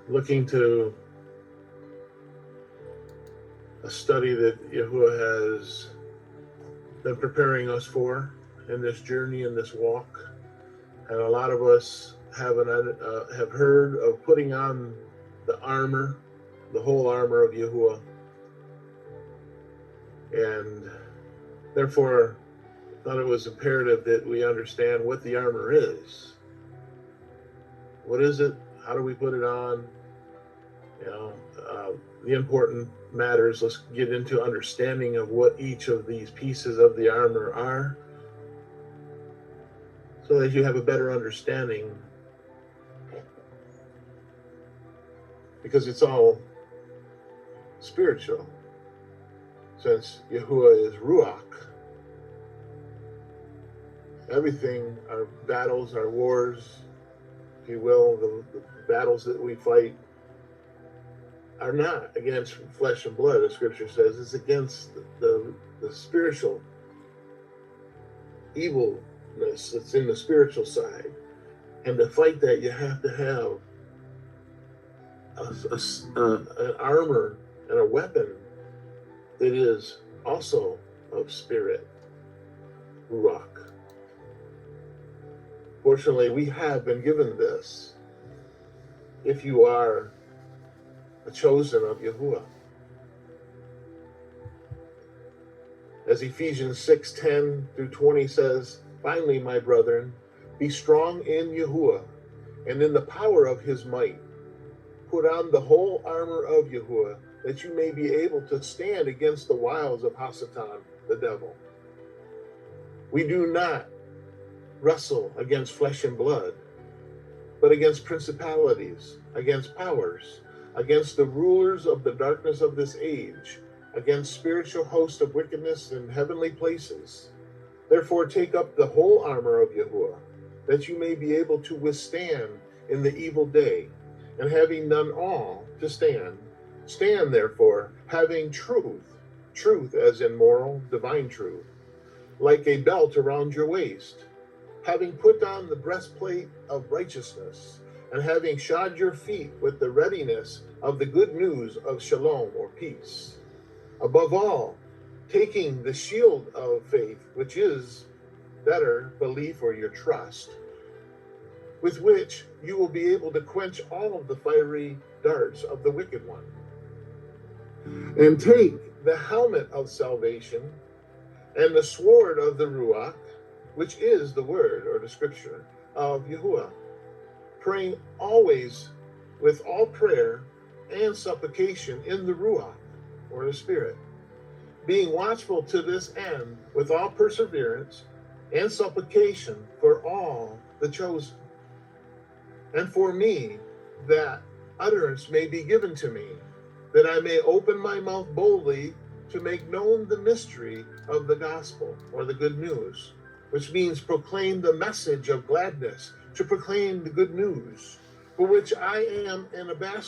looking to a study that Yahuwah has been preparing us for in this journey, in this walk. And a lot of us have heard of putting on the armor, the whole armor of Yahuwah. And therefore, I thought it was imperative that we understand what the armor is. What is it? How do we put it on? The important matters. Let's get into understanding of what each of these pieces of the armor are, so that you have a better understanding, because it's all spiritual. Since Yahuwah is Ruach, everything, our battles, our wars, if you will, the battles that we fight are not against flesh and blood, as Scripture says. It's against the spiritual evilness that's in the spiritual side. And to fight that, you have to have an armor and a weapon that is also of spirit, Ruach. Fortunately, we have been given this if you are a chosen of Yahuwah. As Ephesians 6:10 through 20 says, "Finally, my brethren, be strong in Yahuwah and in the power of his might. Put on the whole armor of Yahuwah, that you may be able to stand against the wiles of Hasatan, the devil. We do not wrestle against flesh and blood, but against principalities, against powers, against the rulers of the darkness of this age, against spiritual hosts of wickedness in heavenly places. Therefore take up the whole armor of Yahuwah, that you may be able to withstand in the evil day, and having done all to stand, stand therefore, having truth as in moral, divine truth, like a belt around your waist, having put on the breastplate of righteousness, and having shod your feet with the readiness of the good news of shalom, or peace. Above all, taking the shield of faith, which is better belief or your trust, with which you will be able to quench all of the fiery darts of the wicked one. And take the helmet of salvation and the sword of the Ruach, which is the word or the scripture of Yahuwah, praying always with all prayer and supplication in the Ruach, or the Spirit, being watchful to this end with all perseverance and supplication for all the chosen, and for me, that utterance may be given to me, that I may open my mouth boldly to make known the mystery of the gospel, or the good news, which means proclaim the message of gladness, to proclaim the good news, for which I am an ambassador